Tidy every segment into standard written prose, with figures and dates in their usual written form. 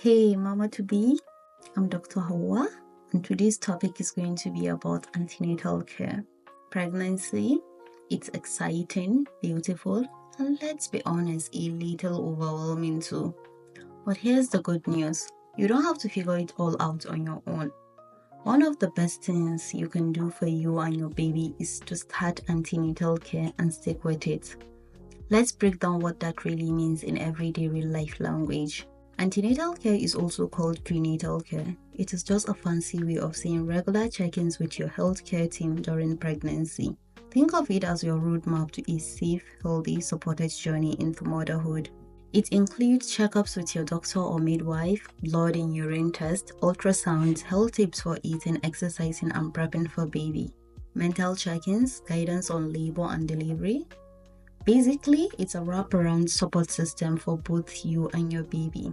Hey, Mama to be, I'm Dr. Hauwa, and today's topic is going to be about antenatal care. Pregnancy, it's exciting, beautiful, and let's be honest, a little overwhelming too. But here's the good news, you don't have to figure it all out on your own. One of the best things you can do for you and your baby is to start antenatal care and stick with it. Let's break down what that really means in everyday real life language. Antenatal care is also called prenatal care. It is just a fancy way of saying regular check-ins with your healthcare team during pregnancy. Think of it as your roadmap to a safe, healthy, supported journey into motherhood. It includes checkups with your doctor or midwife, blood and urine tests, ultrasounds, health tips for eating, exercising, and prepping for baby, mental check-ins, guidance on labor and delivery. Basically, it's a wraparound support system for both you and your baby.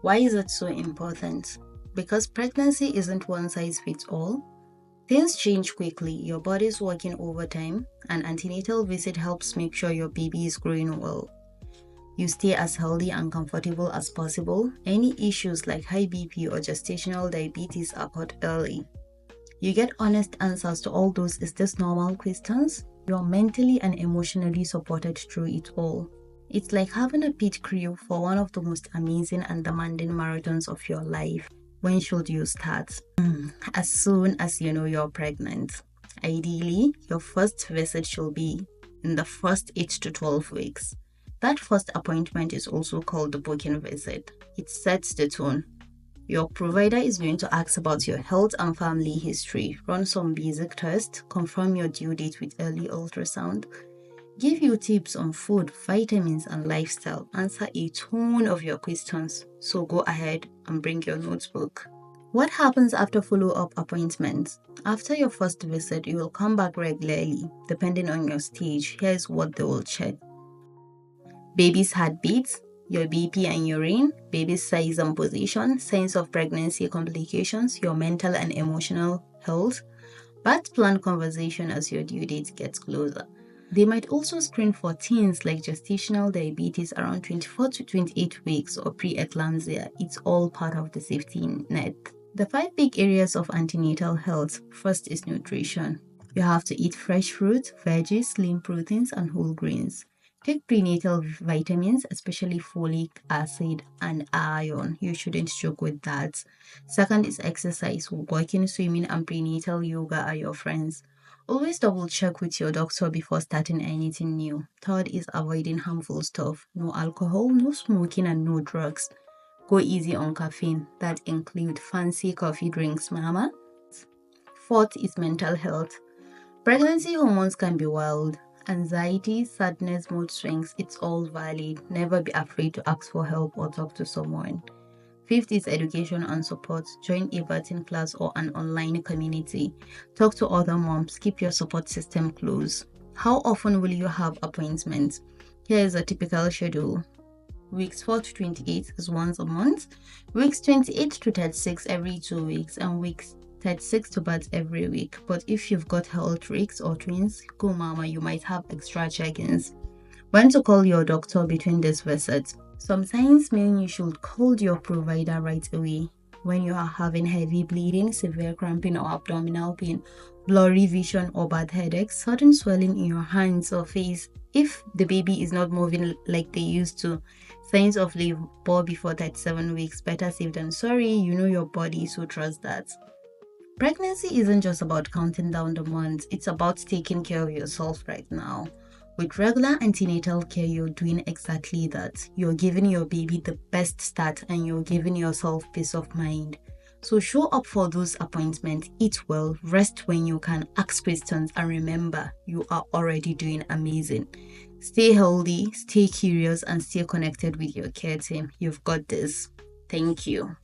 Why is it so important? Because pregnancy isn't one size fits all. Things change quickly, your body's working overtime, and antenatal visit helps make sure your baby is growing well. You stay as healthy and comfortable as possible. Any issues like high BP or gestational diabetes are caught early. You get honest answers to all those "is this normal" questions. You're mentally and emotionally supported through it all. It's like having a pit crew for one of the most amazing and demanding marathons of your life. When should you start? As soon as you know you're pregnant. Ideally, your first visit should be in the first 8 to 12 weeks. That first appointment is also called the booking visit. It sets the tone. Your provider is going to ask about your health and family history, run some basic tests, confirm your due date with early ultrasound, give you tips on food, vitamins, and lifestyle, answer a ton of your questions. So go ahead and bring your notebook. What happens after follow-up appointments? After your first visit, you will come back regularly, depending on your stage. Here's what they will check: baby's heartbeats, your BP and urine, baby's size and position, signs of pregnancy complications, your mental and emotional health, birth plan conversation as your due date gets closer. They might also screen for things like gestational diabetes around 24 to 28 weeks or preeclampsia. It's all part of the safety net. The 5 big areas of antenatal health. First is nutrition. You have to eat fresh fruit, veggies, lean proteins, and whole grains. Take prenatal vitamins, especially folic acid and iron. You shouldn't joke with that. Second is exercise. Walking, swimming, and prenatal yoga are your friends. Always double check with your doctor before starting anything new. Third is avoiding harmful stuff. No alcohol, no smoking, and no drugs. Go easy on caffeine. That include fancy coffee drinks, mama. Fourth is mental health. Pregnancy hormones can be wild. Anxiety, sadness, mood swings, it's all valid. Never be afraid to ask for help or talk to someone. Fifth is education and support. Join a birthing class or an online community. Talk to other moms. Keep your support system close. How often will you have appointments? Here is a typical schedule. Weeks 4 to 28 is once a month. Weeks 28 to 36 every 2 weeks. And weeks 36 to birth every week. But if you've got health risks or twins, go mama, you might have extra check-ins. When to call your doctor between these visits? Some signs mean you should call your provider right away. When you are having heavy bleeding, severe cramping or abdominal pain, blurry vision or bad headaches, sudden swelling in your hands or face, if the baby is not moving like they used to, signs of labor before 37 weeks, better safe than sorry. You know your body, so trust that. Pregnancy isn't just about counting down the months, it's about taking care of yourself right now. With regular antenatal care, you're doing exactly that. You're giving your baby the best start and you're giving yourself peace of mind. So show up for those appointments, eat well, rest when you can, ask questions, and remember, you are already doing amazing. Stay healthy, stay curious, and stay connected with your care team. You've got this. Thank you.